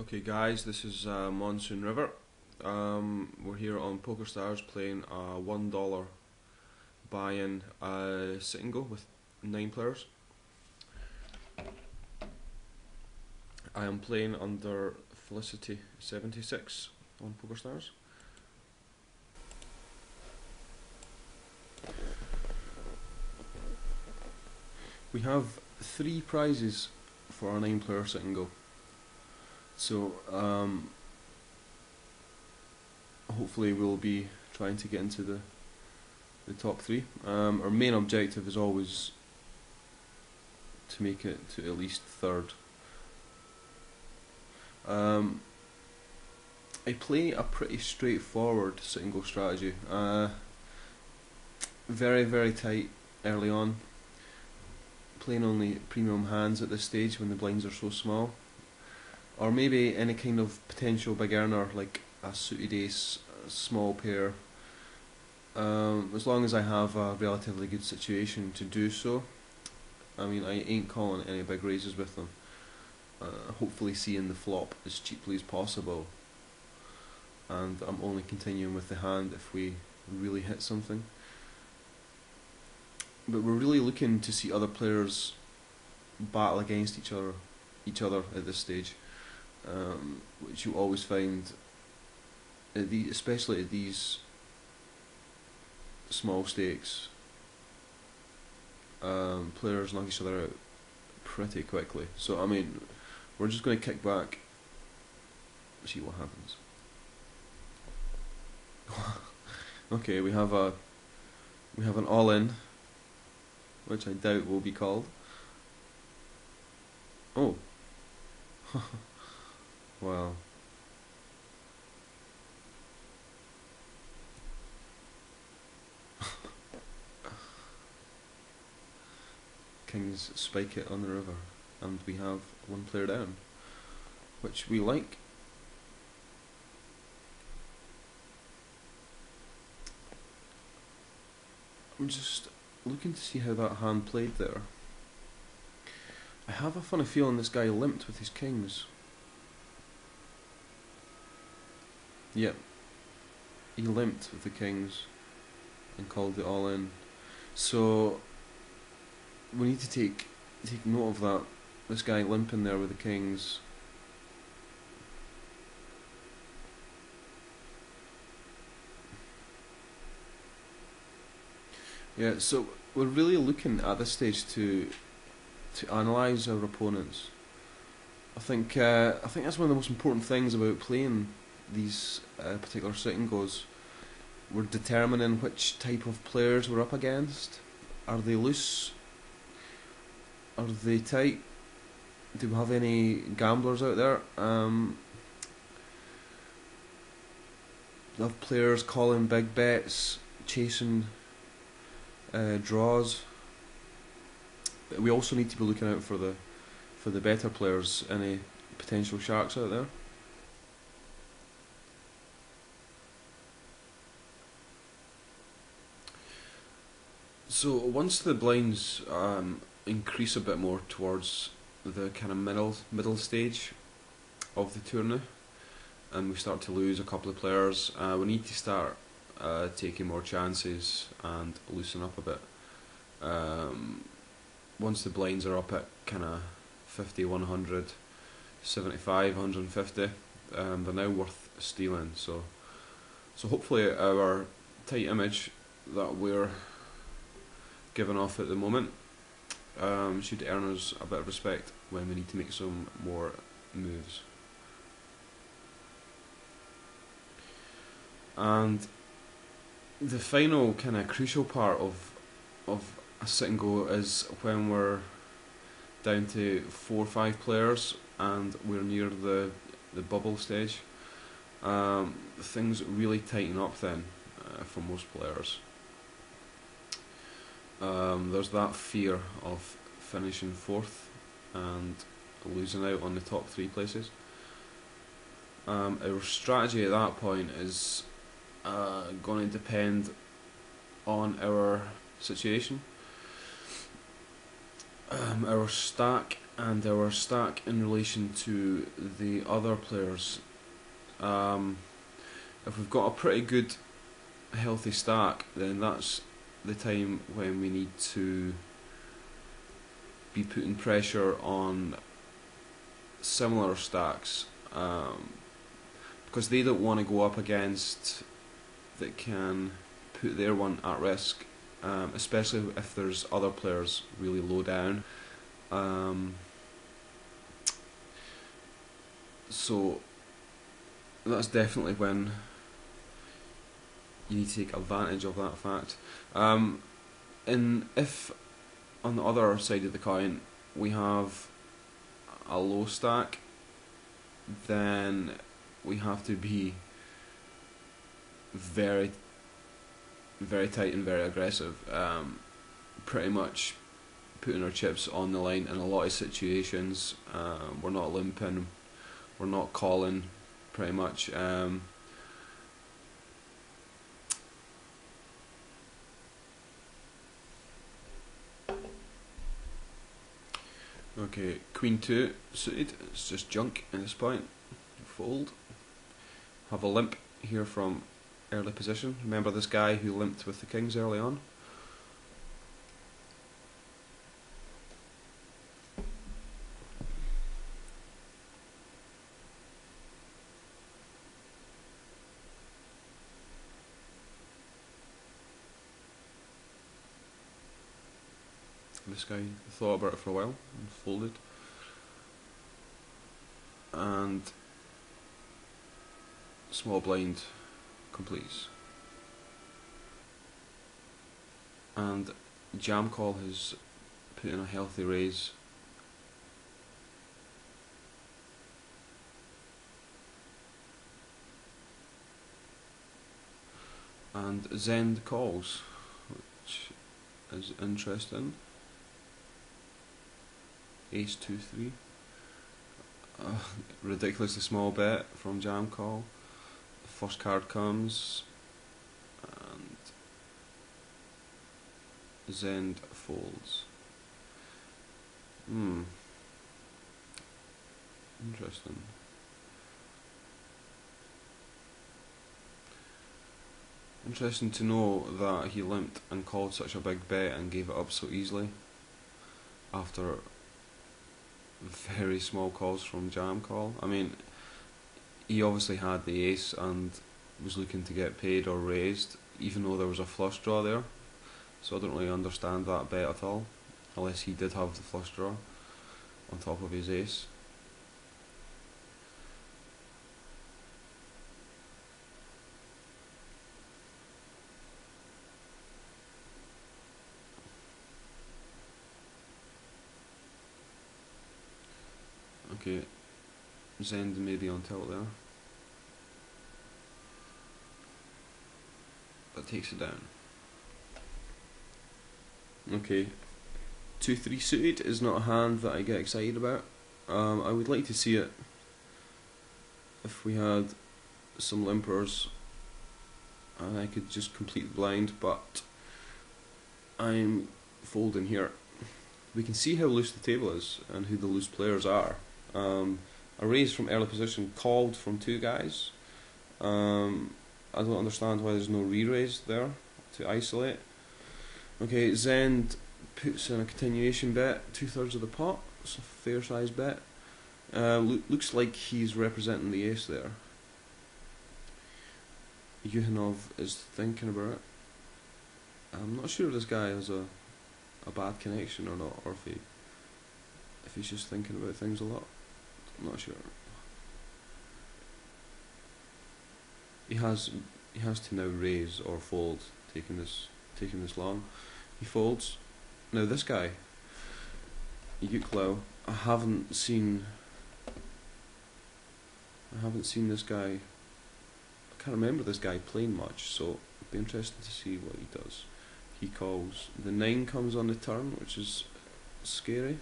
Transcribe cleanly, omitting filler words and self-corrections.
Okay guys, this is Monsoon River. We're here on PokerStars playing a $1 buy-in Sitngo with 9 players. I am playing under Felicity 76 on PokerStars. We have 3 prizes for our 9 player Sitngo. So hopefully we'll be trying to get into the top 3. Our main objective is always to make it to at least 3rd. I play a pretty straightforward Sitngo strategy. Very tight early on. Playing only premium hands at this stage when the blinds are so small. Or maybe any kind of potential big earner like a suited ace, a small pair. As long as I have a relatively good situation to do so. I mean, I ain't calling any big raises with them. Hopefully seeing the flop as cheaply as possible. And I'm only continuing with the hand if we really hit something. But we're really looking to see other players battle against each other at this stage. Which you always find, especially at these small stakes, players knock each other out pretty quickly. So I mean, we're just going to kick back, see what happens. Okay, we have an all-in, which I doubt will be called. Oh. Wow. Kings spike it on the river, and we have 1 player down, which we like. I'm just looking to see how that hand played there. I have a funny feeling this guy limped with his kings. Yep, he limped with the kings and called it all in. So we need to take note of that. This guy limping there with the kings. Yeah, so we're really looking at this stage to analyse our opponents. I think that's one of the most important things about playing these particular Sitngos. We're determining which type of players we're up against. Are they loose? Are they tight? Do we have any gamblers out there? We have players calling big bets, chasing draws. We also need to be looking out for the better players, any potential sharks out there. So once the blinds increase a bit more towards the kind of middle stage of the tournament, and we start to lose a couple of players, we need to start taking more chances and loosen up a bit. Once the blinds are up at kind of 50, 100, 75, 150, they're now worth stealing. So hopefully our tight image that we're giving off at the moment should earn us a bit of respect when we need to make some more moves. And the final kind of crucial part of a Sitngo is when we're down to 4 or 5 players and we're near the bubble stage. Things really tighten up then for most players. There's that fear of finishing 4th and losing out on the top 3 places. Our strategy at that point is going to depend on our situation. our stack and our stack in relation to the other players. If we've got a pretty good healthy stack, then that's the time when we need to be putting pressure on similar stacks, because they don't want to go up against that can put their one at risk, especially if there's other players really low down. So that's definitely when you need to take advantage of that fact. And if on the other side of the coin we have a low stack, then we have to be very, very tight and very aggressive. Pretty much putting our chips on the line in a lot of situations. We're not limping, we're not calling, pretty much. Okay, Queen 2 suited, it's just junk at this point. Fold. Have a limp here from early position. Remember this guy who limped with the kings early on? This guy thought about it for a while and folded. And small blind completes. And jam call has put in a healthy raise. And Zend calls, which is interesting. Ace 2-3. Ridiculously small bet from jam call. The first card comes, and Zend folds. Interesting. Interesting to know that he limped and called such a big bet and gave it up so easily after very small calls from jam call. I mean, he obviously had the ace and was looking to get paid or raised, even though there was a flush draw there. So I don't really understand that bet at all, unless he did have the flush draw on top of his ace. Okay, Zend maybe on tilt there, but takes it down. Okay, 2-3 suited is not a hand that I get excited about. I would like to see it if we had some limpers and I could just complete the blind, but I'm folding here. We can see how loose the table is and who the loose players are. A raise from early position called from two guys. I don't understand why there's no re-raise there to isolate. Okay, Zend puts in a continuation bet, 2/3 of the pot. It's a fair sized bet. Looks like he's representing the ace there. Yuhanov is thinking about it. I'm not sure if this guy has a bad connection or not, or if he's just thinking about things a lot. I'm not sure. He has to now raise or fold, taking this long. He folds. Now this guy, Yuklo, I haven't seen this guy. I can't remember this guy playing much, so it'd be interesting to see what he does. He calls. The 9 comes on the turn, which is scary.